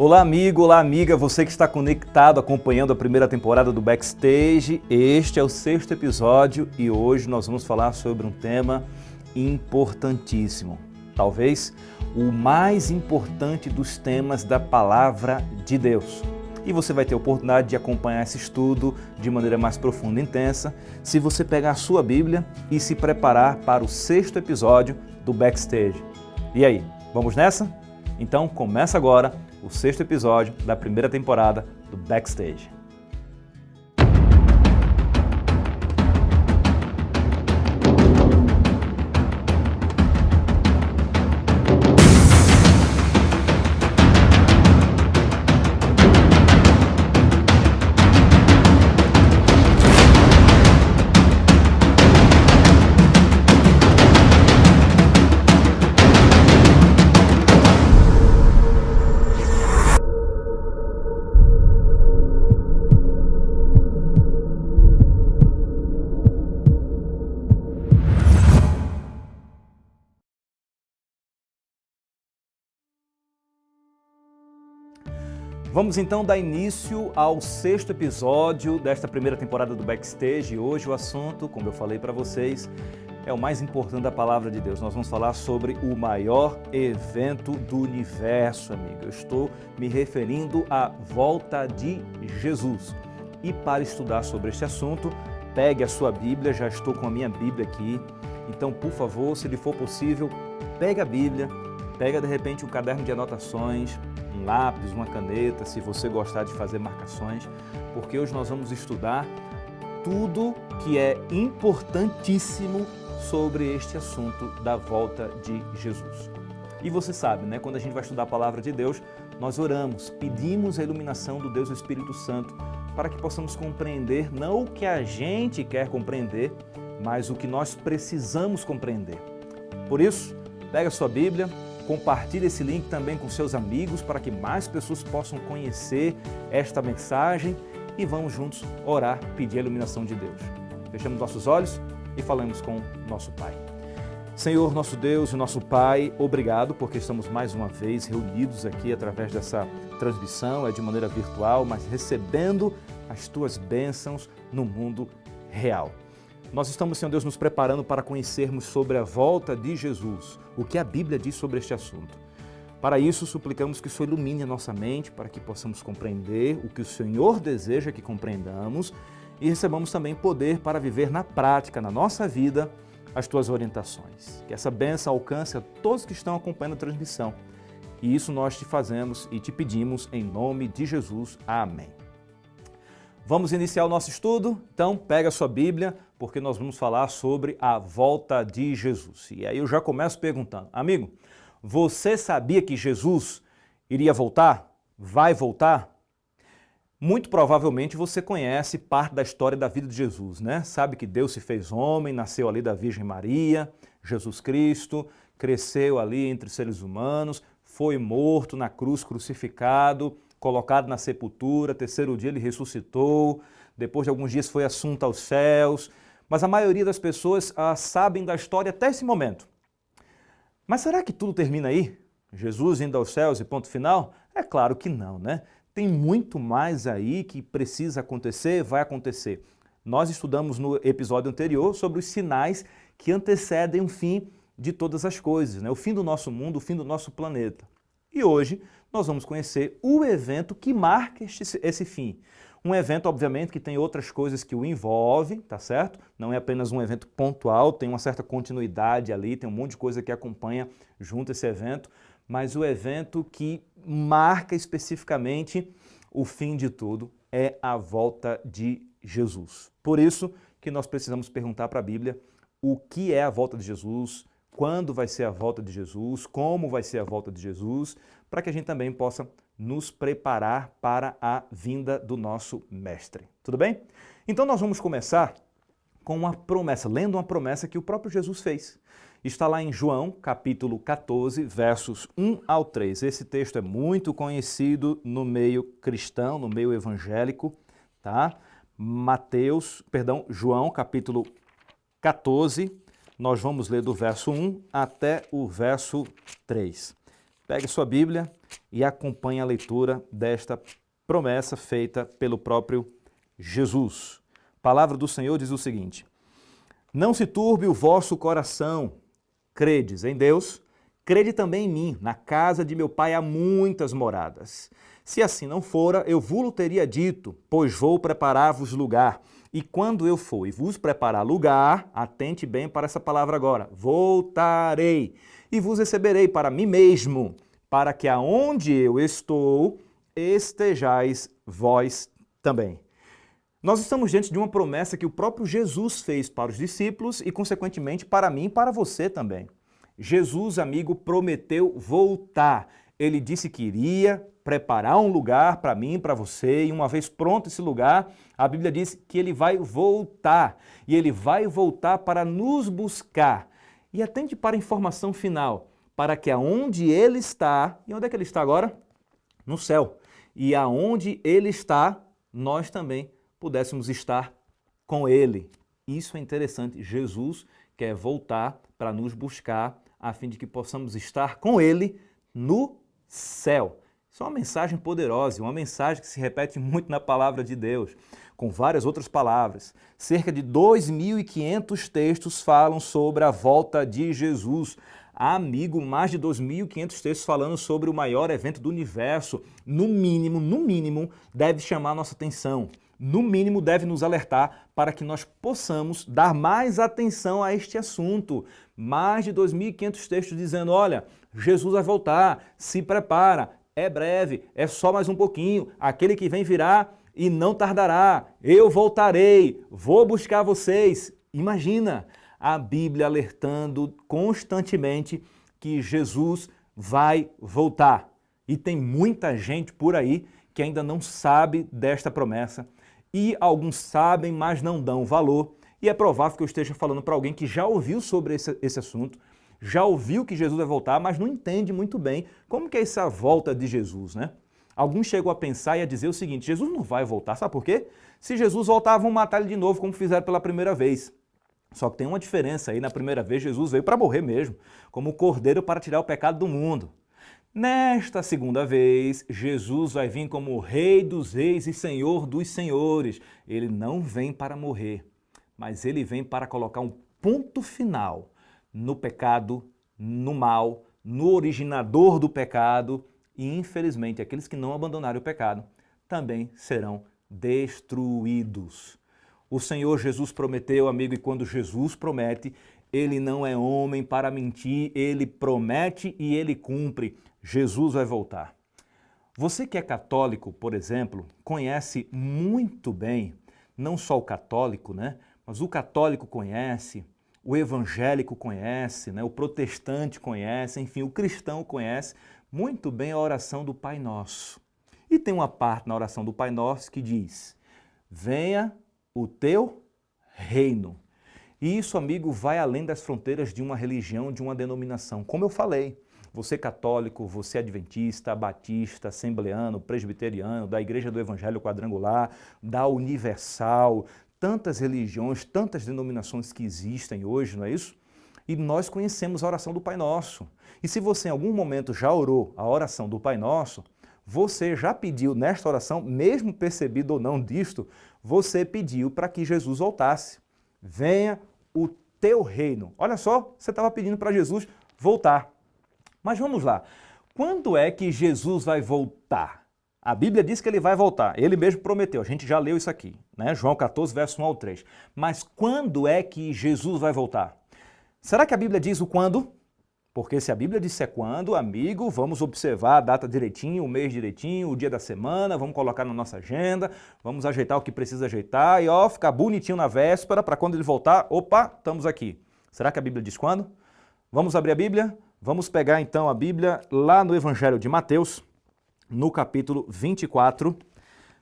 Olá amigo, olá amiga, você que está conectado acompanhando a primeira temporada do Backstage. Este é o 6º episódio e hoje nós vamos falar sobre um tema importantíssimo. Talvez o mais importante dos temas da Palavra de Deus. E você vai ter a oportunidade de acompanhar esse estudo de maneira mais profunda e intensa se você pegar a sua Bíblia e se preparar para o 6º episódio do Backstage. E aí, vamos nessa? Então começa agora o 6º episódio da primeira temporada do Backstage. Vamos então dar início ao 6º episódio desta primeira temporada do Backstage. E hoje o assunto, como eu falei para vocês, é o mais importante da Palavra de Deus. Nós vamos falar sobre o maior evento do universo, amigo. Eu estou me referindo à volta de Jesus. E para estudar sobre este assunto, pegue a sua Bíblia, já estou com a minha Bíblia aqui. Então, por favor, se lhe for possível, pegue a Bíblia, pega de repente um caderno de anotações, um lápis, uma caneta, se você gostar de fazer marcações, porque hoje nós vamos estudar tudo que é importantíssimo sobre este assunto da volta de Jesus. E você sabe, né, quando a gente vai estudar a Palavra de Deus, nós oramos, pedimos a iluminação do Deus Espírito Santo para que possamos compreender não o que a gente quer compreender, mas o que nós precisamos compreender. Por isso, pega a sua Bíblia, compartilhe esse link também com seus amigos para que mais pessoas possam conhecer esta mensagem e vamos juntos orar, pedir a iluminação de Deus. Fechamos nossos olhos e falamos com nosso Pai. Senhor, nosso Deus e nosso Pai, obrigado porque estamos mais uma vez reunidos aqui através dessa transmissão, de maneira virtual, mas recebendo as Tuas bênçãos no mundo real. Nós estamos, Senhor Deus, nos preparando para conhecermos sobre a volta de Jesus, o que a Bíblia diz sobre este assunto. Para isso, suplicamos que o Senhor ilumine a nossa mente para que possamos compreender o que o Senhor deseja que compreendamos e recebamos também poder para viver na prática, na nossa vida, as Tuas orientações. Que essa bênção alcance a todos que estão acompanhando a transmissão. E isso nós te fazemos e te pedimos em nome de Jesus. Amém. Vamos iniciar o nosso estudo? Então, pega a sua Bíblia, porque nós vamos falar sobre a volta de Jesus. E aí eu já começo perguntando, amigo, você sabia que Jesus iria voltar? Vai voltar? Muito provavelmente você conhece parte da história da vida de Jesus, né? Sabe que Deus se fez homem, nasceu ali da Virgem Maria, Jesus Cristo, cresceu ali entre os seres humanos, foi morto na cruz, crucificado, colocado na sepultura, terceiro dia ele ressuscitou, depois de alguns dias foi assunto aos céus, mas a maioria das pessoas sabem da história até esse momento. Mas será que tudo termina aí? Jesus indo aos céus e ponto final? É claro que não, né? Tem muito mais aí que precisa acontecer, vai acontecer. Nós estudamos no episódio anterior sobre os sinais que antecedem o fim de todas as coisas, né? O fim do nosso mundo, o fim do nosso planeta. E hoje nós vamos conhecer o evento que marca esse fim. Um evento, obviamente, que tem outras coisas que o envolvem, tá certo? Não é apenas um evento pontual, tem uma certa continuidade ali, tem um monte de coisa que acompanha junto esse evento, mas o evento que marca especificamente o fim de tudo é a volta de Jesus. Por isso que nós precisamos perguntar para a Bíblia o que é a volta de Jesus, quando vai ser a volta de Jesus, como vai ser a volta de Jesus, para que a gente também possa nos preparar para a vinda do nosso Mestre. Tudo bem? Então nós vamos começar com uma promessa, lendo uma promessa que o próprio Jesus fez. Está lá em João, capítulo 14, versos 1 ao 3. Esse texto é muito conhecido no meio cristão, no meio evangélico, tá? João, capítulo 14, nós vamos ler do verso 1 até o verso 3. pegue sua Bíblia e acompanhe a leitura desta promessa feita pelo próprio Jesus. A palavra do Senhor diz o seguinte: não se turbe o vosso coração, credes em Deus, crede também em mim. Na casa de meu Pai há muitas moradas. Se assim não fora, eu vos teria dito, pois vou preparar-vos lugar. E quando eu for e vos preparar lugar, atente bem para essa palavra agora, voltarei e vos receberei para mim mesmo, para que aonde eu estou, estejais vós também. Nós estamos diante de uma promessa que o próprio Jesus fez para os discípulos e, consequentemente, para mim e para você também. Jesus, amigo, prometeu voltar. Ele disse que iria preparar um lugar para mim e para você, e uma vez pronto esse lugar, a Bíblia diz que ele vai voltar. E ele vai voltar para nos buscar. E atente para a informação final, para que aonde ele está, e onde é que ele está agora? No céu. E aonde ele está, nós também pudéssemos estar com ele. Isso é interessante. Jesus quer voltar para nos buscar, a fim de que possamos estar com ele no céu. Isso é uma mensagem poderosa, uma mensagem que se repete muito na palavra de Deus, com várias outras palavras. Cerca de 2.500 textos falam sobre a volta de Jesus. Amigo, mais de 2.500 textos falando sobre o maior evento do universo. No mínimo, deve chamar a nossa atenção. No mínimo, deve nos alertar para que nós possamos dar mais atenção a este assunto. Mais de 2.500 textos dizendo, olha, Jesus vai voltar, se prepara, é breve, é só mais um pouquinho, aquele que vem virá e não tardará, eu voltarei, vou buscar vocês. Imagina a Bíblia alertando constantemente que Jesus vai voltar. E tem muita gente por aí que ainda não sabe desta promessa. E alguns sabem, mas não dão valor. E é provável que eu esteja falando para alguém que já ouviu sobre esse assunto, já ouviu que Jesus vai voltar, mas não entende muito bem como que é essa volta de Jesus, né? Alguns chegam a pensar e a dizer o seguinte, Jesus não vai voltar, sabe por quê? Se Jesus voltar, vão matar ele de novo, como fizeram pela primeira vez. Só que tem uma diferença aí, na primeira vez Jesus veio para morrer mesmo, como o cordeiro para tirar o pecado do mundo. Nesta segunda vez, Jesus vai vir como o Rei dos Reis e Senhor dos Senhores. Ele não vem para morrer, mas ele vem para colocar um ponto final no pecado, no mal, no originador do pecado e, infelizmente, aqueles que não abandonarem o pecado também serão destruídos. O Senhor Jesus prometeu, amigo, e quando Jesus promete, ele não é homem para mentir, ele promete e ele cumpre. Jesus vai voltar. Você que é católico, por exemplo, conhece muito bem, não só o católico, né? Mas o católico conhece, o evangélico conhece, né? O protestante conhece, enfim, o cristão conhece muito bem a oração do Pai Nosso. E tem uma parte na oração do Pai Nosso que diz, venha o teu reino. E isso, amigo, vai além das fronteiras de uma religião, de uma denominação. Como eu falei, você católico, você adventista, batista, assembleano, presbiteriano, da Igreja do Evangelho Quadrangular, da Universal, tantas religiões, tantas denominações que existem hoje, não é isso? E nós conhecemos a oração do Pai Nosso. E se você em algum momento já orou a oração do Pai Nosso, você já pediu nesta oração, mesmo percebido ou não disto, você pediu para que Jesus voltasse. Venha o teu reino. Olha só, você estava pedindo para Jesus voltar. Mas vamos lá, quando é que Jesus vai voltar? A Bíblia diz que ele vai voltar, ele mesmo prometeu, a gente já leu isso aqui, né? João 14, verso 1 ao 3. Mas quando é que Jesus vai voltar? Será que a Bíblia diz o quando? Porque se a Bíblia disser quando, amigo, vamos observar a data direitinho, o mês direitinho, o dia da semana, vamos colocar na nossa agenda, vamos ajeitar o que precisa ajeitar e ó, ficar bonitinho na véspera para quando ele voltar, opa, estamos aqui. Será que a Bíblia diz quando? Vamos abrir a Bíblia? Vamos pegar então a Bíblia lá no Evangelho de Mateus, no capítulo 24,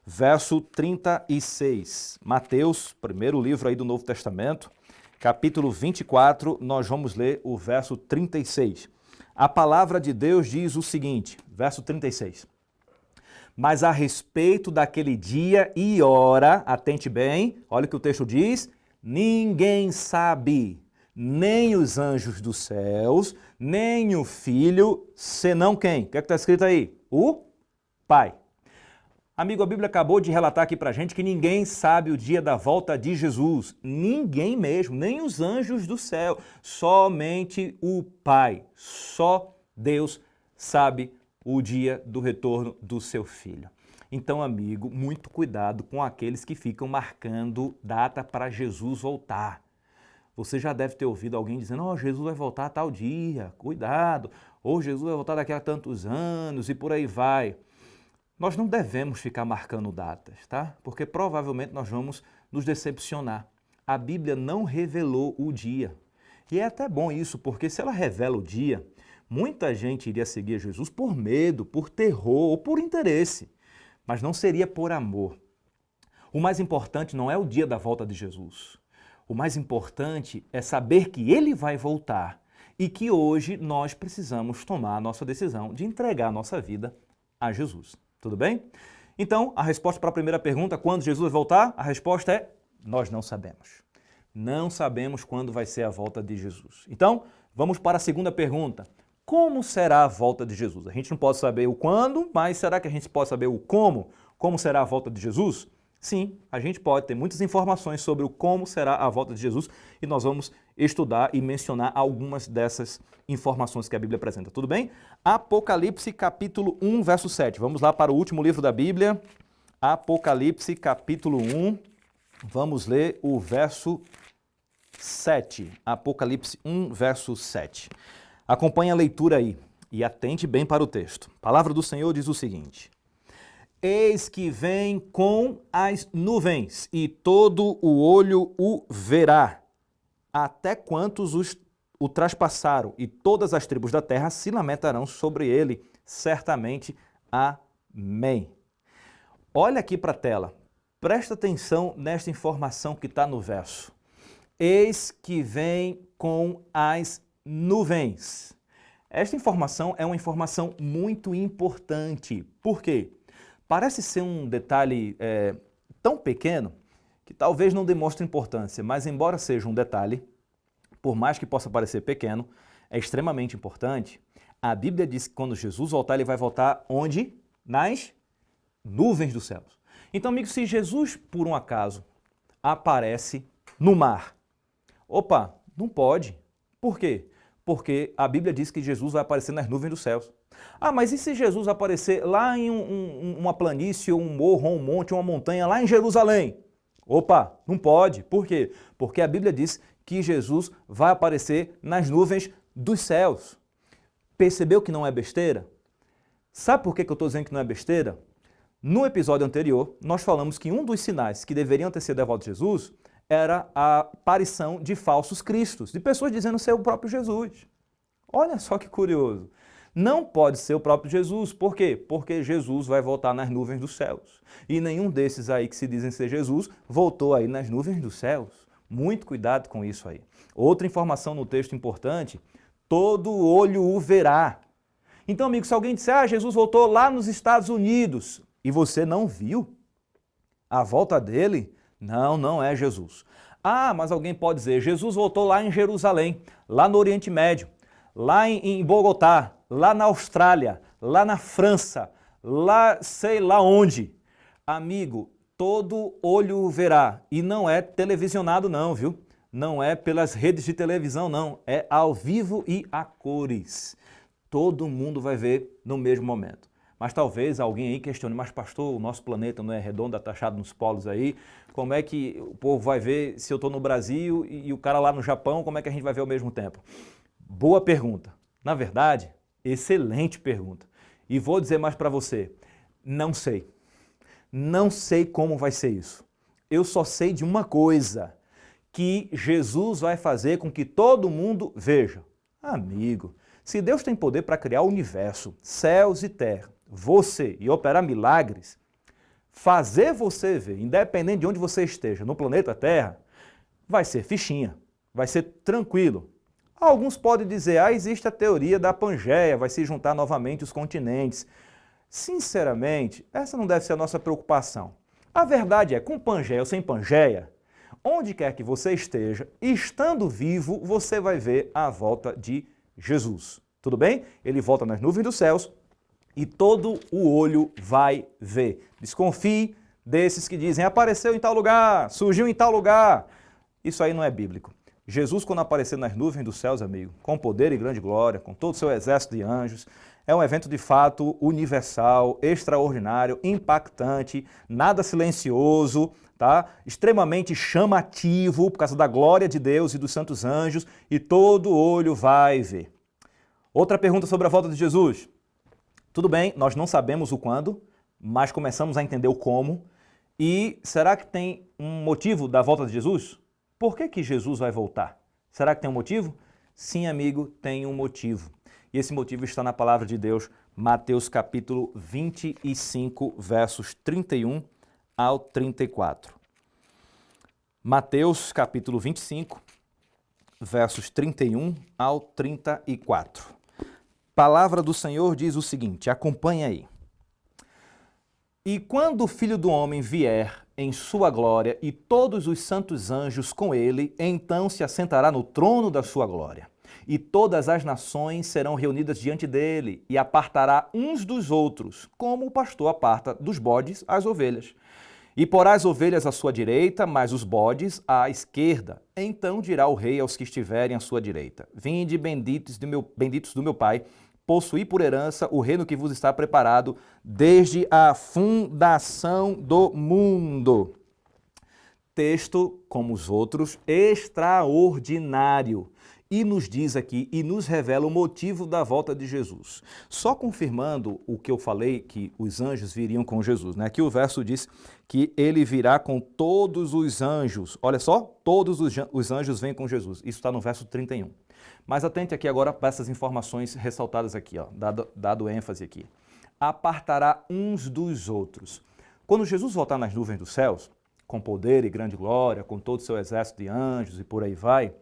verso 36. Mateus, primeiro livro aí do Novo Testamento, capítulo 24, nós vamos ler o verso 36. A palavra de Deus diz o seguinte, verso 36. Mas a respeito daquele dia e hora, atente bem, olha o que o texto diz, ninguém sabe, nem os anjos dos céus, nem o Filho, senão quem? O que é que está escrito aí? O Pai. Amigo, a Bíblia acabou de relatar aqui pra gente que ninguém sabe o dia da volta de Jesus. Ninguém mesmo, nem os anjos do céu. Somente o Pai. Só Deus sabe o dia do retorno do seu Filho. Então, amigo, muito cuidado com aqueles que ficam marcando data para Jesus voltar. Você já deve ter ouvido alguém dizendo, Jesus vai voltar a tal dia, cuidado. Ou Jesus vai voltar daqui a tantos anos e por aí vai. Nós não devemos ficar marcando datas, tá? Porque provavelmente nós vamos nos decepcionar. A Bíblia não revelou o dia. E é até bom isso, porque se ela revela o dia, muita gente iria seguir Jesus por medo, por terror ou por interesse. Mas não seria por amor. O mais importante não é o dia da volta de Jesus. O mais importante é saber que ele vai voltar e que hoje nós precisamos tomar a nossa decisão de entregar a nossa vida a Jesus. Tudo bem? Então, a resposta para a primeira pergunta, quando Jesus vai voltar? A resposta é, nós não sabemos. Não sabemos quando vai ser a volta de Jesus. Então, vamos para a segunda pergunta. Como será a volta de Jesus? A gente não pode saber o quando, mas será que a gente pode saber o como? Como será a volta de Jesus? Sim, a gente pode ter muitas informações sobre o como será a volta de Jesus e nós vamos estudar e mencionar algumas dessas informações que a Bíblia apresenta. Tudo bem? Apocalipse capítulo 1, verso 7. Vamos lá para o último livro da Bíblia. Apocalipse capítulo 1. Vamos ler o verso 7. Apocalipse 1, verso 7. Acompanhe a leitura aí e atente bem para o texto. A palavra do Senhor diz o seguinte: Eis que vem com as nuvens, e todo o olho o verá, até quantos o traspassaram, e todas as tribos da terra se lamentarão sobre ele, certamente. Amém. Olha aqui para a tela, presta atenção nesta informação que está no verso. Eis que vem com as nuvens. Esta informação é uma informação muito importante. Por quê? Parece ser um detalhe tão pequeno que talvez não demonstre importância, mas embora seja um detalhe, por mais que possa parecer pequeno, é extremamente importante. A Bíblia diz que quando Jesus voltar, ele vai voltar onde? Nas nuvens dos céus. Então, amigo, se Jesus, por um acaso, aparece no mar, opa, não pode. Por quê? Porque a Bíblia diz que Jesus vai aparecer nas nuvens dos céus. Ah, mas e se Jesus aparecer lá em uma planície, um morro, um monte, uma montanha, lá em Jerusalém? Opa, não pode. Por quê? Porque a Bíblia diz que Jesus vai aparecer nas nuvens dos céus. Percebeu que não é besteira? Sabe por que eu estou dizendo que não é besteira? No episódio anterior, nós falamos que um dos sinais que deveriam ter sido a volta de Jesus era a aparição de falsos cristos, de pessoas dizendo ser o próprio Jesus. Olha só que curioso. Não pode ser o próprio Jesus. Por quê? Porque Jesus vai voltar nas nuvens dos céus. E nenhum desses aí que se dizem ser Jesus voltou aí nas nuvens dos céus. Muito cuidado com isso aí. Outra informação no texto importante, todo olho o verá. Então, amigo, se alguém disser, Jesus voltou lá nos Estados Unidos e você não viu a volta dele, não é Jesus. Ah, mas alguém pode dizer, Jesus voltou lá em Jerusalém, lá no Oriente Médio, lá em Bogotá, lá na Austrália, lá na França, lá sei lá onde. Amigo, todo olho o verá. E não é televisionado não, viu? Não é pelas redes de televisão não, é ao vivo e a cores. Todo mundo vai ver no mesmo momento. Mas talvez alguém aí questione, mas pastor, o nosso planeta não é redondo, atachado nos polos aí, como é que o povo vai ver se eu estou no Brasil e o cara lá no Japão, como é que a gente vai ver ao mesmo tempo? Boa pergunta. Na verdade, excelente pergunta. E vou dizer mais para você, não sei. Não sei como vai ser isso. Eu só sei de uma coisa, que Jesus vai fazer com que todo mundo veja. Amigo, se Deus tem poder para criar o universo, céus e terra, você e operar milagres, fazer você ver, independente de onde você esteja no planeta Terra, vai ser fichinha, vai ser tranquilo. Alguns podem dizer, existe a teoria da Pangeia, vai se juntar novamente os continentes. Sinceramente, essa não deve ser a nossa preocupação. A verdade é, com Pangeia ou sem Pangeia, onde quer que você esteja, estando vivo, você vai ver a volta de Jesus. Tudo bem? Ele volta nas nuvens dos céus e todo o olho vai ver. Desconfie desses que dizem, apareceu em tal lugar, surgiu em tal lugar. Isso aí não é bíblico. Jesus, quando aparecer nas nuvens dos céus, amigo, com poder e grande glória, com todo o seu exército de anjos, é um evento de fato universal, extraordinário, impactante, nada silencioso, tá? Extremamente chamativo por causa da glória de Deus e dos santos anjos, e todo olho vai ver. Outra pergunta sobre a volta de Jesus. Tudo bem, nós não sabemos o quando, mas começamos a entender o como. E será que tem um motivo da volta de Jesus? Por que Jesus vai voltar? Será que tem um motivo? Sim, amigo, tem um motivo. E esse motivo está na palavra de Deus, Mateus capítulo 25, versos 31 ao 34. Mateus capítulo 25, versos 31 ao 34. Palavra do Senhor diz o seguinte, acompanhe aí. E quando o Filho do Homem vier em sua glória e todos os santos anjos com ele, então se assentará no trono da sua glória. E todas as nações serão reunidas diante dele, e apartará uns dos outros, como o pastor aparta dos bodes as ovelhas. E porá as ovelhas à sua direita, mas os bodes à esquerda. Então dirá o rei aos que estiverem à sua direita: Vinde, benditos do meu Pai, possuí por herança o reino que vos está preparado desde a fundação do mundo. Texto, como os outros, extraordinário. E nos diz aqui e nos revela o motivo da volta de Jesus. Só confirmando o que eu falei, que os anjos viriam com Jesus, né? Aqui o verso diz que ele virá com todos os anjos. Olha só, todos os anjos vêm com Jesus. Isso está no verso 31. Mas atente aqui agora para essas informações ressaltadas aqui, ó, dado ênfase aqui. Apartará uns dos outros. Quando Jesus voltar nas nuvens dos céus, com poder e grande glória, com todo o seu exército de anjos e por aí vai,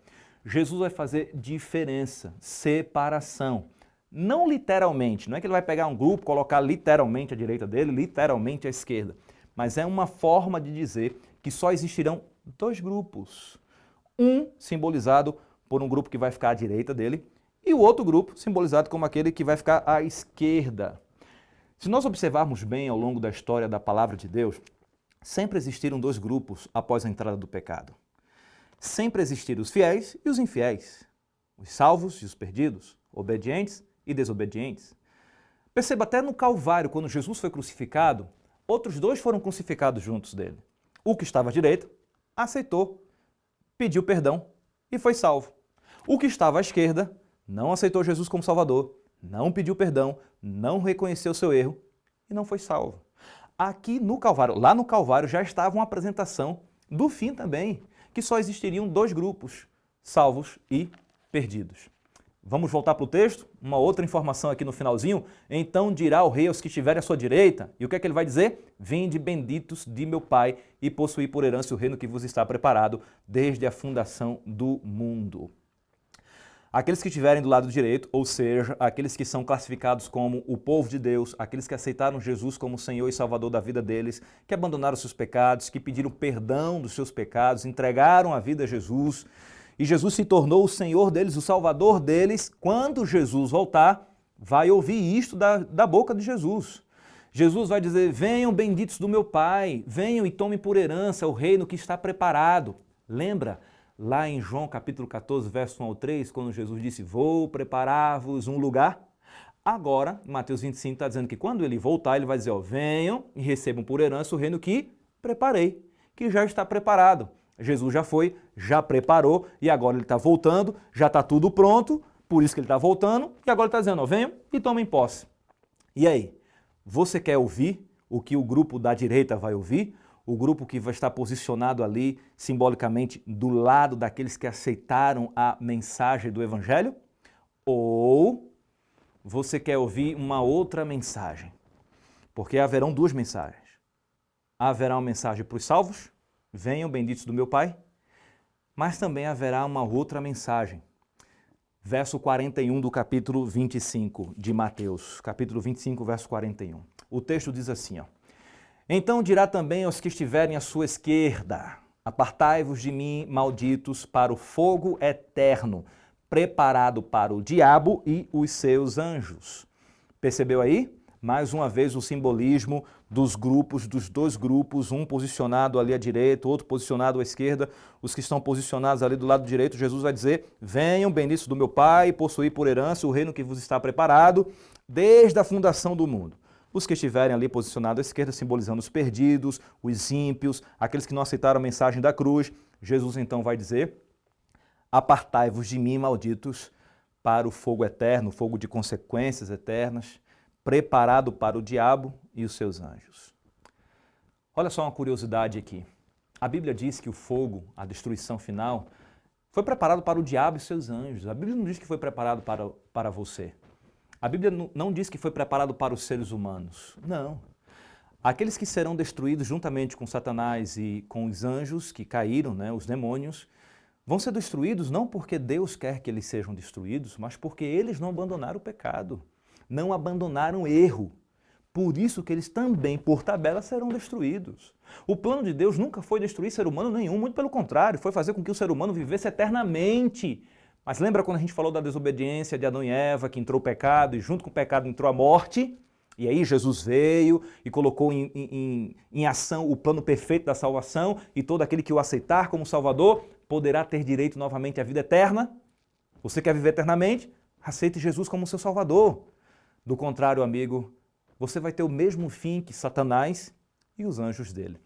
Jesus vai fazer diferença, separação. Não literalmente, não é que ele vai pegar um grupo, colocar literalmente à direita dele, literalmente à esquerda, mas é uma forma de dizer que só existirão dois grupos. Um simbolizado por um grupo que vai ficar à direita dele e o outro grupo simbolizado como aquele que vai ficar à esquerda. Se nós observarmos bem ao longo da história da palavra de Deus, sempre existiram dois grupos após a entrada do pecado. Sempre existiram os fiéis e os infiéis, os salvos e os perdidos, obedientes e desobedientes. Perceba, até no Calvário, quando Jesus foi crucificado, outros dois foram crucificados juntos dele. O que estava à direita aceitou, pediu perdão e foi salvo. O que estava à esquerda não aceitou Jesus como Salvador, não pediu perdão, não reconheceu seu erro e não foi salvo. Aqui no Calvário, lá no Calvário já estava uma apresentação do fim também, que só existiriam dois grupos, salvos e perdidos. Vamos voltar para o texto? Uma outra informação aqui no finalzinho. Então dirá o rei aos que estiverem à sua direita. E o que é que ele vai dizer? Vinde, benditos de meu Pai, e possuí por herança o reino que vos está preparado desde a fundação do mundo. Aqueles que estiverem do lado direito, ou seja, aqueles que são classificados como o povo de Deus, aqueles que aceitaram Jesus como Senhor e Salvador da vida deles, que abandonaram seus pecados, que pediram perdão dos seus pecados, entregaram a vida a Jesus, e Jesus se tornou o Senhor deles, o Salvador deles. Quando Jesus voltar, vai ouvir isto da boca de Jesus. Jesus vai dizer: venham benditos do meu Pai, venham e tomem por herança o reino que está preparado. Lembra? Lá em João capítulo 14, verso 1 ao 3, quando Jesus disse: vou preparar-vos um lugar. Agora, Mateus 25 está dizendo que quando ele voltar, ele vai dizer: ó, venham e recebam por herança o reino que preparei, que já está preparado. Jesus já foi, já preparou e agora ele está voltando, já está tudo pronto, por isso que ele está voltando e agora ele está dizendo: ó, venham e tomem posse. E aí, você quer ouvir o que o grupo da direita vai ouvir? O grupo que vai estar posicionado ali, simbolicamente, do lado daqueles que aceitaram a mensagem do Evangelho? Ou você quer ouvir uma outra mensagem? Porque haverão duas mensagens. Haverá uma mensagem para os salvos, venham benditos do meu Pai, mas também haverá uma outra mensagem. Verso 41 do capítulo 25 de Mateus, capítulo 25, verso 41. O texto diz assim, ó: então dirá também aos que estiverem à sua esquerda: Apartai-vos de mim, malditos, para o fogo eterno, preparado para o diabo e os seus anjos. Percebeu aí? Mais uma vez o simbolismo dos grupos, dos dois grupos, um posicionado ali à direita, outro posicionado à esquerda. Os que estão posicionados ali do lado direito, Jesus vai dizer: venham, benditos do meu Pai, possuir por herança o reino que vos está preparado desde a fundação do mundo. Os que estiverem ali posicionados à esquerda, simbolizando os perdidos, os ímpios, aqueles que não aceitaram a mensagem da cruz. Jesus então vai dizer: apartai-vos de mim, malditos, para o fogo eterno, fogo de consequências eternas, preparado para o diabo e os seus anjos. Olha só uma curiosidade aqui. A Bíblia diz que o fogo, a destruição final, foi preparado para o diabo e seus anjos. A Bíblia não diz que foi preparado para você. A Bíblia não diz que foi preparado para os seres humanos. Não. Aqueles que serão destruídos juntamente com Satanás e com os anjos que caíram, os demônios, vão ser destruídos não porque Deus quer que eles sejam destruídos, mas porque eles não abandonaram o pecado, não abandonaram o erro. Por isso que eles também, por tabela, serão destruídos. O plano de Deus nunca foi destruir ser humano nenhum, muito pelo contrário, foi fazer com que o ser humano vivesse eternamente. Mas lembra quando a gente falou da desobediência de Adão e Eva, que entrou o pecado e junto com o pecado entrou a morte? E aí Jesus veio e colocou em ação o plano perfeito da salvação e todo aquele que o aceitar como Salvador poderá ter direito novamente à vida eterna. Você quer viver eternamente? Aceite Jesus como seu Salvador. Do contrário, amigo, você vai ter o mesmo fim que Satanás e os anjos dele.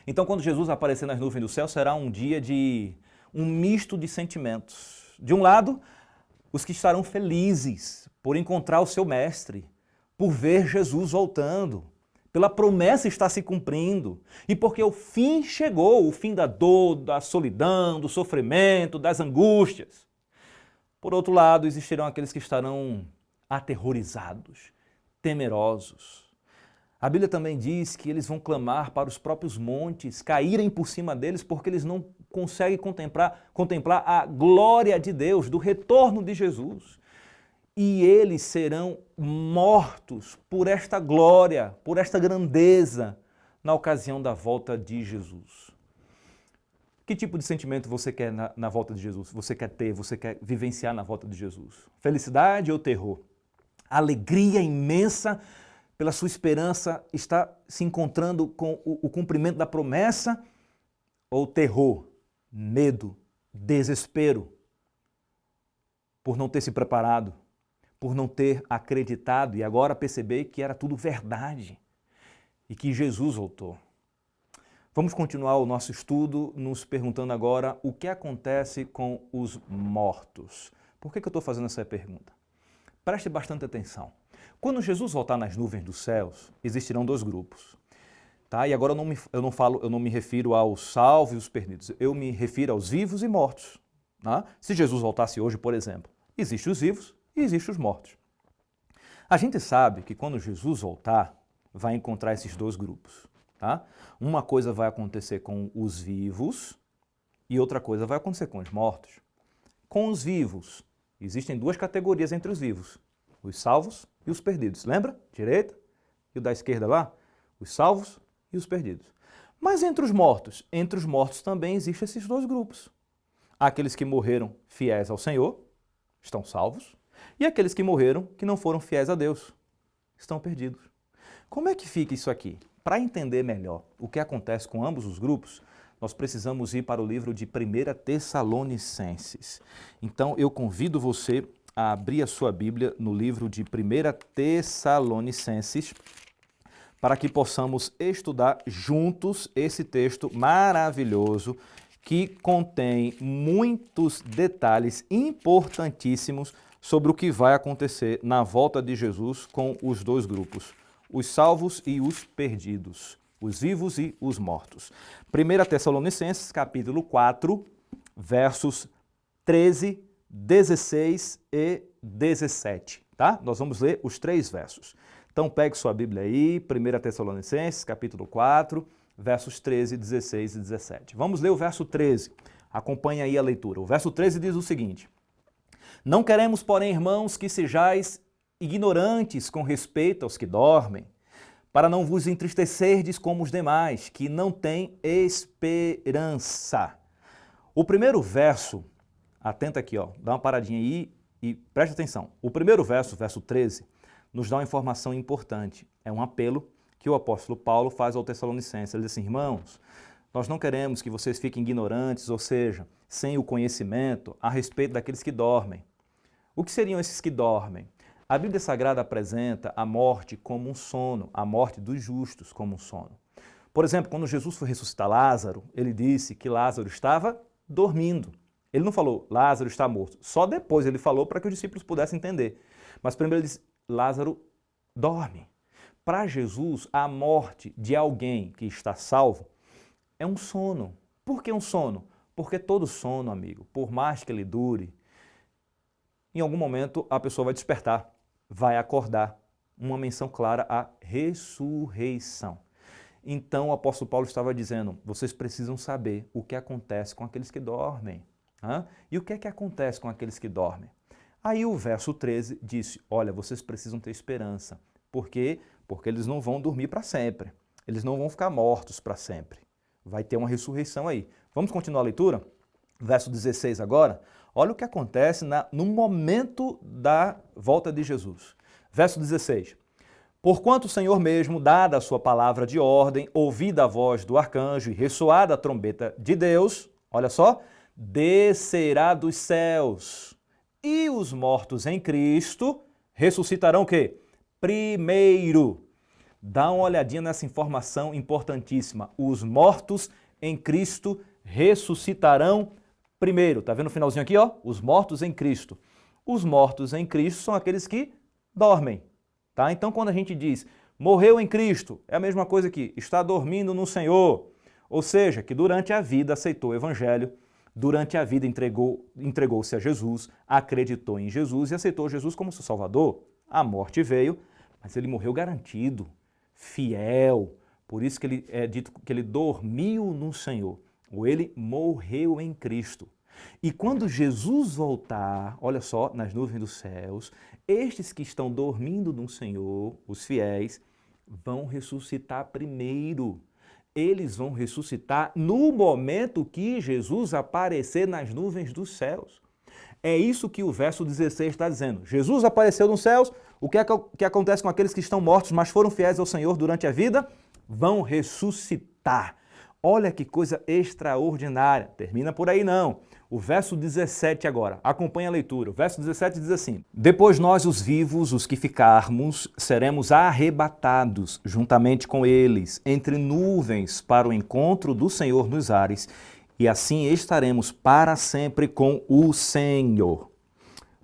Então, quando Jesus aparecer nas nuvens do céu, será um dia de um misto de sentimentos. De um lado, os que estarão felizes por encontrar o seu mestre, por ver Jesus voltando, pela promessa estar se cumprindo e porque o fim chegou, o fim da dor, da solidão, do sofrimento, das angústias. Por outro lado, existirão aqueles que estarão aterrorizados, temerosos. A Bíblia também diz que eles vão clamar para os próprios montes, caírem por cima deles porque eles não conseguem contemplar a glória de Deus, do retorno de Jesus. E eles serão mortos por esta glória, por esta grandeza, na ocasião da volta de Jesus. Que tipo de sentimento você quer na volta de Jesus? Você quer ter, você quer vivenciar na volta de Jesus? Felicidade ou terror? Alegria imensa pela sua esperança está se encontrando com o cumprimento da promessa? Ou terror, medo, desespero por não ter se preparado, por não ter acreditado e agora perceber que era tudo verdade e que Jesus voltou? Vamos continuar o nosso estudo nos perguntando agora o que acontece com os mortos. Por que eu estou fazendo essa pergunta? Preste bastante atenção. Quando Jesus voltar nas nuvens dos céus, existirão dois grupos. Tá? E agora eu não me refiro aos salvos e os perdidos, eu me refiro aos vivos e mortos. Tá? Se Jesus voltasse hoje, por exemplo, existem os vivos e existem os mortos. A gente sabe que quando Jesus voltar, vai encontrar esses dois grupos. Tá? Uma coisa vai acontecer com os vivos e outra coisa vai acontecer com os mortos. Com os vivos, existem duas categorias entre os vivos, os salvos e os perdidos. Lembra? Direita e o da esquerda lá? Os salvos e os perdidos. Mas entre os mortos também existem esses dois grupos. Aqueles que morreram fiéis ao Senhor estão salvos e aqueles que morreram que não foram fiéis a Deus estão perdidos. Como é que fica isso aqui? Para entender melhor o que acontece com ambos os grupos, nós precisamos ir para o livro de 1 Tessalonicenses. Então, eu convido você a abrir a sua Bíblia no livro de 1 Tessalonicenses, para que possamos estudar juntos esse texto maravilhoso que contém muitos detalhes importantíssimos sobre o que vai acontecer na volta de Jesus com os dois grupos, os salvos e os perdidos, os vivos e os mortos. 1 Tessalonicenses, capítulo 4, versos 13, 16 e 17, tá? Nós vamos ler os três versos. Então pegue sua Bíblia aí, 1 Tessalonicenses, capítulo 4, versos 13, 16 e 17. Vamos ler o verso 13, acompanhe aí a leitura. O verso 13 diz o seguinte: não queremos, porém, irmãos, que sejais ignorantes com respeito aos que dormem, para não vos entristecerdes como os demais, que não têm esperança. O primeiro verso, atenta aqui, ó, dá uma paradinha aí e preste atenção. O primeiro verso, verso 13, nos dá uma informação importante. É um apelo que o apóstolo Paulo faz ao Tessalonicenses. Ele diz assim: irmãos, nós não queremos que vocês fiquem ignorantes, ou seja, sem o conhecimento a respeito daqueles que dormem. O que seriam esses que dormem? A Bíblia Sagrada apresenta a morte como um sono, a morte dos justos como um sono. Por exemplo, quando Jesus foi ressuscitar Lázaro, ele disse que Lázaro estava dormindo. Ele não falou, Lázaro está morto. Só depois ele falou para que os discípulos pudessem entender. Mas primeiro ele disse, Lázaro dorme. Para Jesus, a morte de alguém que está salvo é um sono. Por que um sono? Porque todo sono, amigo, por mais que ele dure, em algum momento a pessoa vai despertar, vai acordar. Uma menção clara à ressurreição. Então o apóstolo Paulo estava dizendo, vocês precisam saber o que acontece com aqueles que dormem. E o que é que acontece com aqueles que dormem? Aí o verso 13 disse, olha, vocês precisam ter esperança. Por quê? Porque eles não vão dormir para sempre. Eles não vão ficar mortos para sempre. Vai ter uma ressurreição aí. Vamos continuar a leitura? Verso 16 agora. Olha o que acontece no momento da volta de Jesus. Verso 16. Porquanto o Senhor mesmo, dada a sua palavra de ordem, ouvida a voz do arcanjo e ressoada a trombeta de Deus, olha só, descerá dos céus e os mortos em Cristo ressuscitarão o quê? Primeiro. Dá uma olhadinha nessa informação importantíssima. Os mortos em Cristo ressuscitarão primeiro. Tá vendo o finalzinho aqui, ó? Os mortos em Cristo. Os mortos em Cristo são aqueles que dormem, tá? Então quando a gente diz morreu em Cristo, é a mesma coisa que está dormindo no Senhor. Ou seja, que durante a vida aceitou o Evangelho, durante a vida entregou-se a Jesus, acreditou em Jesus e aceitou Jesus como seu Salvador. A morte veio, mas ele morreu garantido, fiel. Por isso que ele é dito que ele dormiu no Senhor, ou ele morreu em Cristo. E quando Jesus voltar, olha só, nas nuvens dos céus, estes que estão dormindo no Senhor, os fiéis, vão ressuscitar primeiro. Eles vão ressuscitar no momento que Jesus aparecer nas nuvens dos céus. É isso que o verso 16 está dizendo. Jesus apareceu nos céus, o que acontece com aqueles que estão mortos, mas foram fiéis ao Senhor durante a vida? Vão ressuscitar. Olha que coisa extraordinária. Termina por aí não. O verso 17 agora, acompanha a leitura. O verso 17 diz assim: depois nós, os vivos, os que ficarmos, seremos arrebatados juntamente com eles, entre nuvens, para o encontro do Senhor nos ares, e assim estaremos para sempre com o Senhor.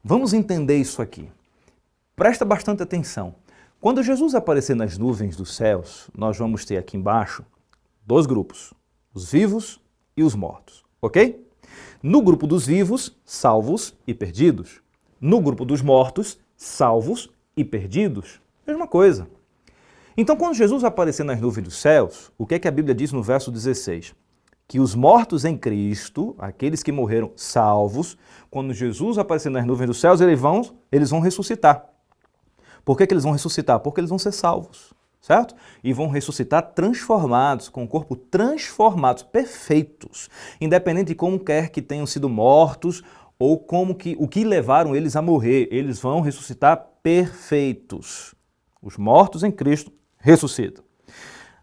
Vamos entender isso aqui. Presta bastante atenção. Quando Jesus aparecer nas nuvens dos céus, nós vamos ter aqui embaixo dois grupos, os vivos e os mortos, ok? No grupo dos vivos, salvos e perdidos. No grupo dos mortos, salvos e perdidos. Mesma coisa. Então, quando Jesus aparecer nas nuvens dos céus, o que é que a Bíblia diz no verso 16? Que os mortos em Cristo, aqueles que morreram salvos, quando Jesus aparecer nas nuvens dos céus, eles vão ressuscitar. Por que eles vão ressuscitar? Porque eles vão ser salvos. Certo? E vão ressuscitar transformados, com o corpo transformados, perfeitos, independente de como quer que tenham sido mortos ou o que levaram eles a morrer, eles vão ressuscitar perfeitos. Os mortos em Cristo ressuscitam.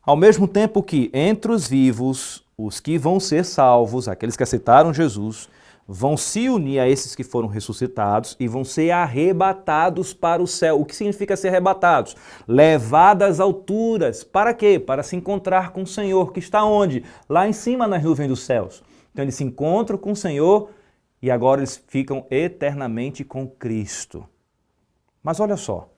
Ao mesmo tempo que entre os vivos, os que vão ser salvos, aqueles que aceitaram Jesus, vão se unir a esses que foram ressuscitados e vão ser arrebatados para o céu. O que significa ser arrebatados? Levados às alturas. Para quê? Para se encontrar com o Senhor, que está onde? Lá em cima nas nuvens dos céus. Então eles se encontram com o Senhor e agora eles ficam eternamente com Cristo. Mas olha só,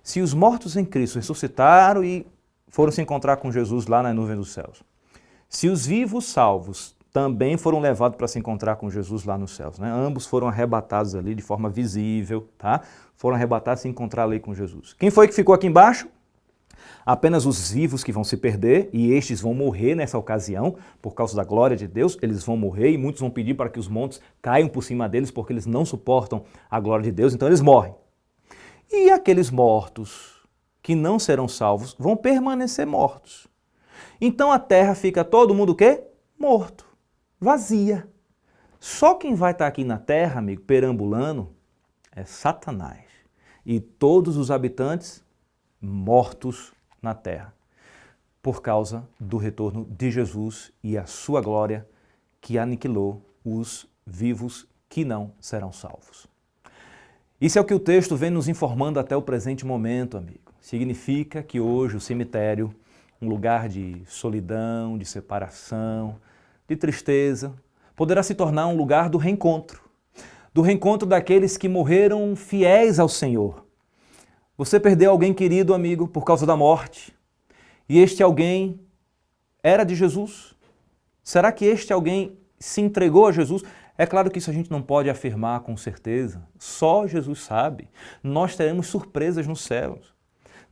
se os mortos em Cristo ressuscitaram e foram se encontrar com Jesus lá nas nuvens dos céus, se os vivos salvos também foram levados para se encontrar com Jesus lá nos céus, né? Ambos foram arrebatados ali de forma visível, tá? Foram arrebatados e se encontrar ali com Jesus. Quem foi que ficou aqui embaixo? Apenas os vivos que vão se perder, e estes vão morrer nessa ocasião, por causa da glória de Deus, eles vão morrer e muitos vão pedir para que os montes caiam por cima deles, porque eles não suportam a glória de Deus, então eles morrem. E aqueles mortos que não serão salvos vão permanecer mortos. Então a terra fica todo mundo o quê? Morto, vazia. Só quem vai estar aqui na terra, amigo, perambulando, é Satanás. E todos os habitantes mortos na terra, por causa do retorno de Jesus e a sua glória que aniquilou os vivos que não serão salvos. Isso é o que o texto vem nos informando até o presente momento, amigo. Significa que hoje o cemitério, um lugar de solidão, de separação, de tristeza, poderá se tornar um lugar do reencontro daqueles que morreram fiéis ao Senhor. Você perdeu alguém querido, amigo, por causa da morte, e este alguém era de Jesus? Será que este alguém se entregou a Jesus? É claro que isso a gente não pode afirmar com certeza, só Jesus sabe. Nós teremos surpresas nos céus.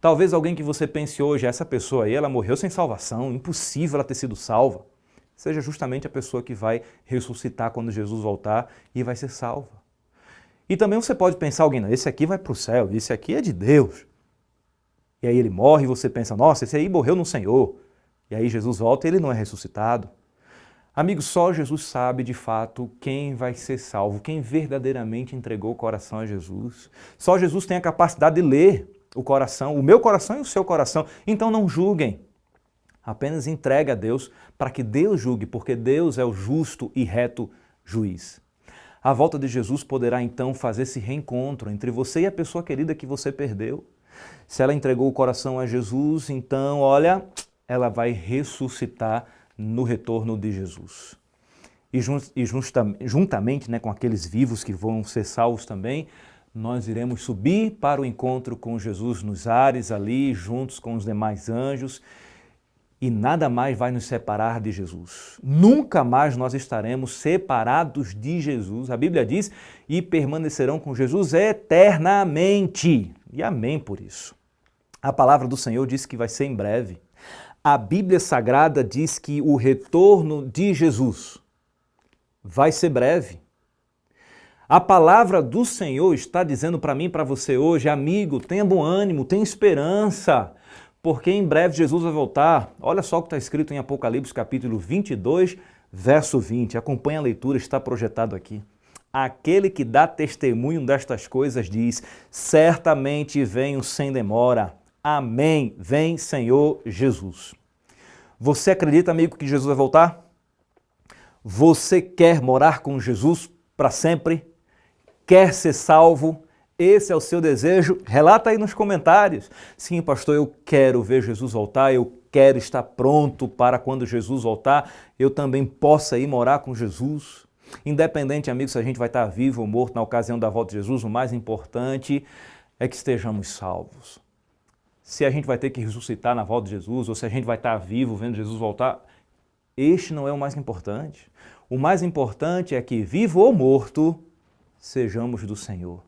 Talvez alguém que você pense hoje, essa pessoa aí, ela morreu sem salvação, impossível ela ter sido salva, seja justamente a pessoa que vai ressuscitar quando Jesus voltar e vai ser salva. E também você pode pensar alguém, não, esse aqui vai para o céu, esse aqui é de Deus. E aí ele morre e você pensa, nossa, esse aí morreu no Senhor. E aí Jesus volta e ele não é ressuscitado. Amigo, só Jesus sabe de fato quem vai ser salvo, quem verdadeiramente entregou o coração a Jesus. Só Jesus tem a capacidade de ler o coração, o meu coração e o seu coração. Então não julguem. Apenas entregue a Deus para que Deus julgue, porque Deus é o justo e reto juiz. A volta de Jesus poderá então fazer esse reencontro entre você e a pessoa querida que você perdeu. Se ela entregou o coração a Jesus, então, olha, ela vai ressuscitar no retorno de Jesus. E juntamente, com aqueles vivos que vão ser salvos também, nós iremos subir para o encontro com Jesus nos ares ali, juntos com os demais anjos, e nada mais vai nos separar de Jesus. Nunca mais nós estaremos separados de Jesus. A Bíblia diz, e permanecerão com Jesus eternamente. E amém por isso. A palavra do Senhor diz que vai ser em breve. A Bíblia Sagrada diz que o retorno de Jesus vai ser breve. A palavra do Senhor está dizendo para mim e para você hoje, amigo, tenha bom ânimo, tenha esperança, porque em breve Jesus vai voltar. Olha só o que está escrito em Apocalipse capítulo 22, verso 20. Acompanhe a leitura, está projetado aqui. Aquele que dá testemunho destas coisas diz, certamente venho sem demora. Amém. Vem, Senhor Jesus. Você acredita, amigo, que Jesus vai voltar? Você quer morar com Jesus para sempre? Quer ser salvo? Esse é o seu desejo? Relata aí nos comentários. Sim, pastor, eu quero ver Jesus voltar, eu quero estar pronto para quando Jesus voltar, eu também possa ir morar com Jesus. Independente, amigo, se a gente vai estar vivo ou morto na ocasião da volta de Jesus, o mais importante é que estejamos salvos. Se a gente vai ter que ressuscitar na volta de Jesus, ou se a gente vai estar vivo vendo Jesus voltar, este não é o mais importante. O mais importante é que, vivo ou morto, sejamos do Senhor.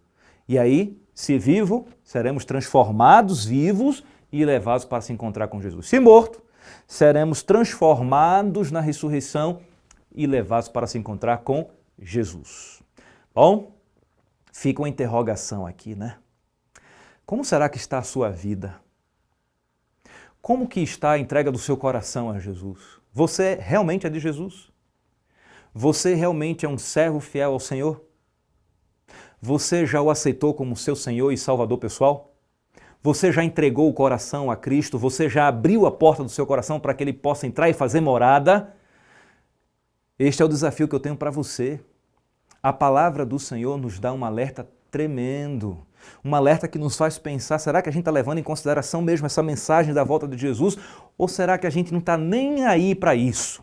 E aí, se vivo, seremos transformados vivos e levados para se encontrar com Jesus. Se morto, seremos transformados na ressurreição e levados para se encontrar com Jesus. Bom, fica uma interrogação aqui, né? Como será que está a sua vida? Como que está a entrega do seu coração a Jesus? Você realmente é de Jesus? Você realmente é um servo fiel ao Senhor? Você já o aceitou como seu Senhor e Salvador pessoal? Você já entregou o coração a Cristo? Você já abriu a porta do seu coração para que Ele possa entrar e fazer morada? Este é o desafio que eu tenho para você. A palavra do Senhor nos dá um alerta tremendo. Um alerta que nos faz pensar, será que a gente está levando em consideração mesmo essa mensagem da volta de Jesus? Ou será que a gente não está nem aí para isso?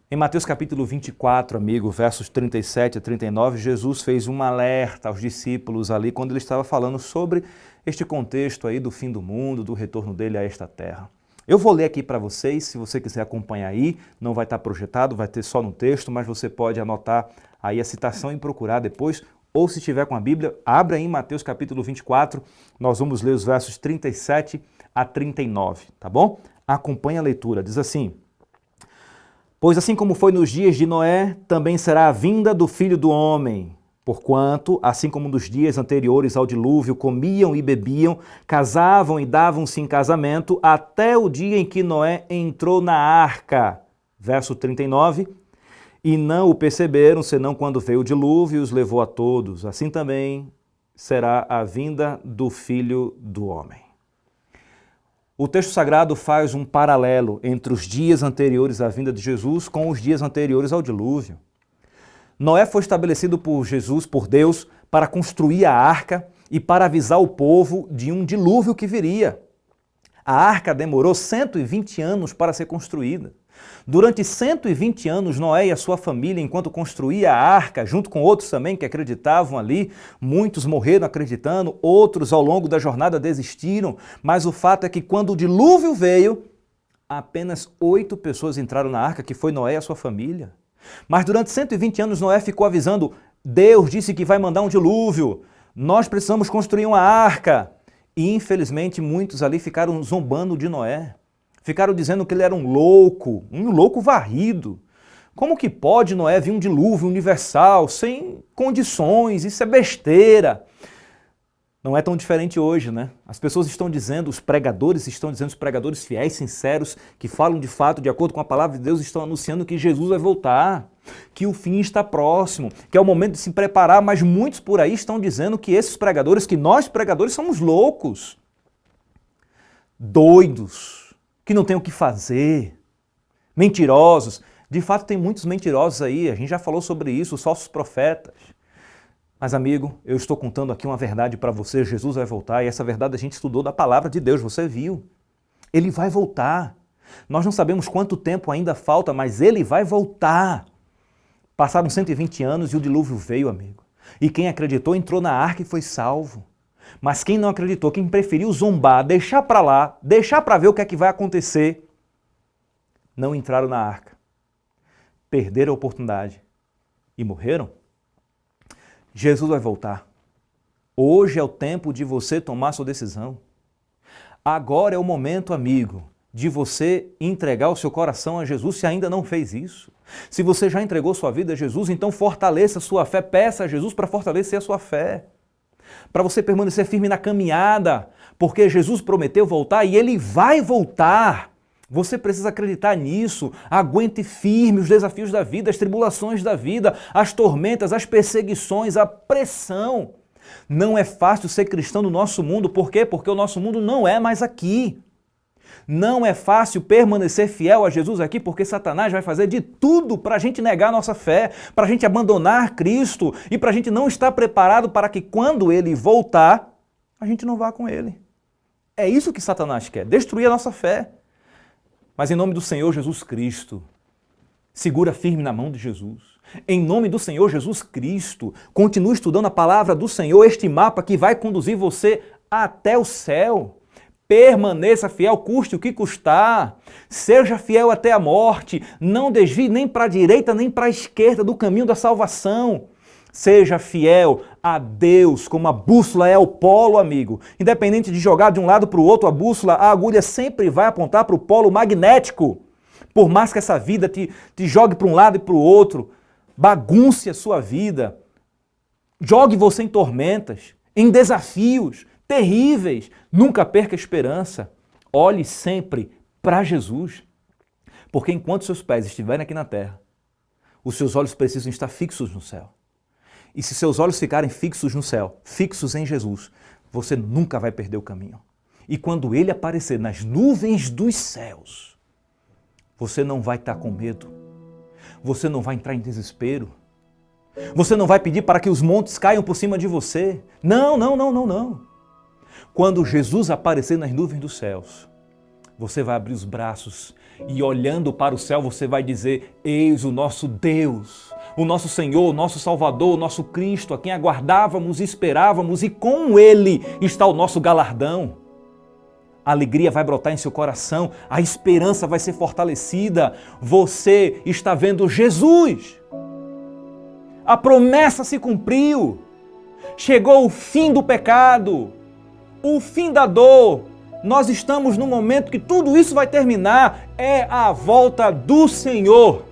Em Mateus capítulo 24, amigo, versos 37 a 39, Jesus fez um alerta aos discípulos ali quando ele estava falando sobre este contexto aí do fim do mundo, do retorno dele a esta terra. Eu vou ler aqui para vocês, se você quiser acompanhar aí, não vai estar projetado, vai ter só no texto, mas você pode anotar aí a citação e procurar depois, ou se estiver com a Bíblia, abra aí em Mateus capítulo 24, nós vamos ler os versos 37 a 39, tá bom? Acompanhe a leitura, diz assim: Pois assim como foi nos dias de Noé, também será a vinda do Filho do Homem. Porquanto, assim como nos dias anteriores ao dilúvio, comiam e bebiam, casavam e davam-se em casamento, até o dia em que Noé entrou na arca. Verso 39, e não o perceberam, senão quando veio o dilúvio e os levou a todos. Assim também será a vinda do Filho do Homem. O texto sagrado faz um paralelo entre os dias anteriores à vinda de Jesus com os dias anteriores ao dilúvio. Noé foi estabelecido por Jesus, por Deus, para construir a arca e para avisar o povo de um dilúvio que viria. A arca demorou 120 anos para ser construída. Durante 120 anos, Noé e a sua família, enquanto construía a arca, junto com outros também que acreditavam ali, muitos morreram acreditando, outros ao longo da jornada desistiram, mas o fato é que quando o dilúvio veio, apenas 8 pessoas entraram na arca, que foi Noé e a sua família. Mas durante 120 anos Noé ficou avisando, Deus disse que vai mandar um dilúvio, nós precisamos construir uma arca. E infelizmente muitos ali ficaram zombando de Noé, ficaram dizendo que ele era um louco varrido. Como que pode, Noé, vir um dilúvio universal, sem condições, isso é besteira. Não é tão diferente hoje, né? As pessoas estão dizendo, os pregadores fiéis, sinceros, que falam de fato, de acordo com a palavra de Deus, estão anunciando que Jesus vai voltar, que o fim está próximo, que é o momento de se preparar, mas muitos por aí estão dizendo que esses pregadores, que nós pregadores somos loucos, doidos, que não tem o que fazer, mentirosos. De fato, tem muitos mentirosos aí, a gente já falou sobre isso, os falsos profetas. Mas, amigo, eu estou contando aqui uma verdade para você, Jesus vai voltar, e essa verdade a gente estudou da palavra de Deus, você viu. Ele vai voltar. Nós não sabemos quanto tempo ainda falta, mas ele vai voltar. Passaram 120 anos e o dilúvio veio, amigo. E quem acreditou entrou na arca e foi salvo. Mas quem não acreditou, quem preferiu zombar, deixar para lá, deixar para ver o que é que vai acontecer, não entraram na arca. Perderam a oportunidade e morreram. Jesus vai voltar. Hoje é o tempo de você tomar sua decisão. Agora é o momento, amigo, de você entregar o seu coração a Jesus, se ainda não fez isso. Se você já entregou sua vida a Jesus, então fortaleça a sua fé, peça a Jesus para fortalecer a sua fé. Para você permanecer firme na caminhada, porque Jesus prometeu voltar e ele vai voltar. Você precisa acreditar nisso, aguente firme os desafios da vida, as tribulações da vida, as tormentas, as perseguições, a pressão. Não é fácil ser cristão no nosso mundo, por quê? Porque o nosso mundo não é mais aqui. Não é fácil permanecer fiel a Jesus aqui, porque Satanás vai fazer de tudo para a gente negar a nossa fé, para a gente abandonar Cristo e para a gente não estar preparado para que quando ele voltar, a gente não vá com ele. É isso que Satanás quer, destruir a nossa fé. Mas em nome do Senhor Jesus Cristo, segura firme na mão de Jesus. Em nome do Senhor Jesus Cristo, continue estudando a palavra do Senhor, este mapa que vai conduzir você até o céu. Permaneça fiel, custe o que custar. Seja fiel até a morte. Não desvie nem para a direita nem para a esquerda do caminho da salvação. Seja fiel a Deus, como a bússola é ao polo, amigo. Independente de jogar de um lado para o outro a bússola, a agulha sempre vai apontar para o polo magnético. Por mais que essa vida te jogue para um lado e para o outro, bagunce a sua vida, jogue você em tormentas, em desafios terríveis, nunca perca a esperança. Olhe sempre para Jesus. Porque enquanto seus pés estiverem aqui na terra, os seus olhos precisam estar fixos no céu. E se seus olhos ficarem fixos no céu, fixos em Jesus, você nunca vai perder o caminho. E quando ele aparecer nas nuvens dos céus, você não vai estar com medo, você não vai entrar em desespero, você não vai pedir para que os montes caiam por cima de você. Não, não, não, não, não. Quando Jesus aparecer nas nuvens dos céus, você vai abrir os braços e olhando para o céu você vai dizer, eis o nosso Deus, o nosso Senhor, o nosso Salvador, o nosso Cristo, a quem aguardávamos e esperávamos, e com Ele está o nosso galardão. A alegria vai brotar em seu coração, a esperança vai ser fortalecida. Você está vendo Jesus. A promessa se cumpriu. Chegou o fim do pecado, o fim da dor. Nós estamos no momento que tudo isso vai terminar. É a volta do Senhor.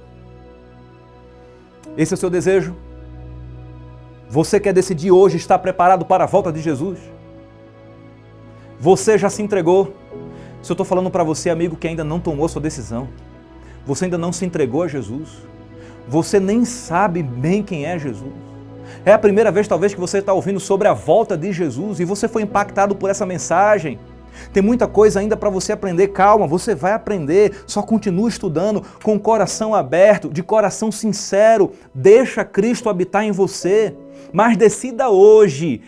Esse é o seu desejo? Você quer decidir hoje estar preparado para a volta de Jesus? Você já se entregou? Se eu estou falando para você, amigo, que ainda não tomou sua decisão, você ainda não se entregou a Jesus, você nem sabe bem quem é Jesus. É a primeira vez talvez que você está ouvindo sobre a volta de Jesus e você foi impactado por essa mensagem. Tem muita coisa ainda para você aprender, calma, você vai aprender, só continua estudando com o coração aberto, de coração sincero, deixa Cristo habitar em você, mas decida hoje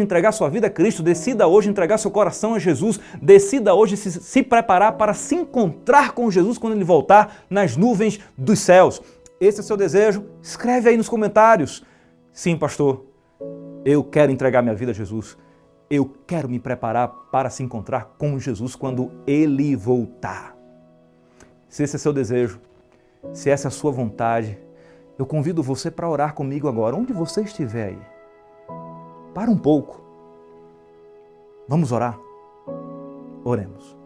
entregar sua vida a Cristo, decida hoje entregar seu coração a Jesus, decida hoje se preparar para se encontrar com Jesus quando Ele voltar nas nuvens dos céus. Esse é o seu desejo? Escreve aí nos comentários. Sim, pastor, eu quero entregar minha vida a Jesus. Eu quero me preparar para se encontrar com Jesus quando Ele voltar. Se esse é seu desejo, se essa é a sua vontade, eu convido você para orar comigo agora, onde você estiver aí. Para um pouco. Vamos orar? Oremos.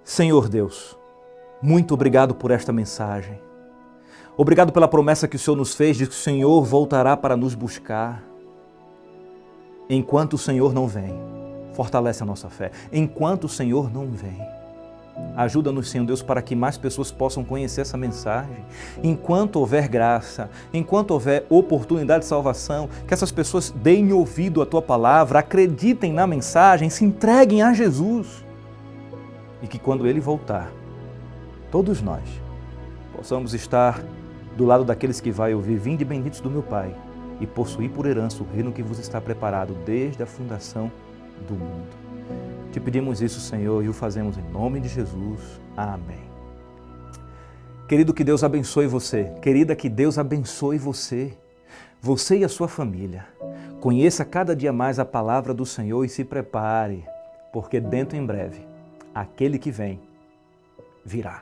Senhor Deus, muito obrigado por esta mensagem. Obrigado pela promessa que o Senhor nos fez de que o Senhor voltará para nos buscar. Enquanto o Senhor não vem, fortalece a nossa fé. Enquanto o Senhor não vem, ajuda-nos, Senhor Deus, para que mais pessoas possam conhecer essa mensagem. Enquanto houver graça, enquanto houver oportunidade de salvação, que essas pessoas deem ouvido à Tua palavra, acreditem na mensagem, se entreguem a Jesus. E que quando Ele voltar, todos nós possamos estar do lado daqueles que vai ouvir: vinde benditos do meu Pai, e possuir por herança o reino que vos está preparado desde a fundação do mundo. Te pedimos isso, Senhor, e o fazemos em nome de Jesus. Amém. Querido, que Deus abençoe você. Querida, que Deus abençoe você. Você e a sua família. Conheça cada dia mais a palavra do Senhor e se prepare, porque dentro em breve, aquele que vem, virá.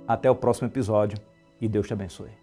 Até o próximo episódio e Deus te abençoe.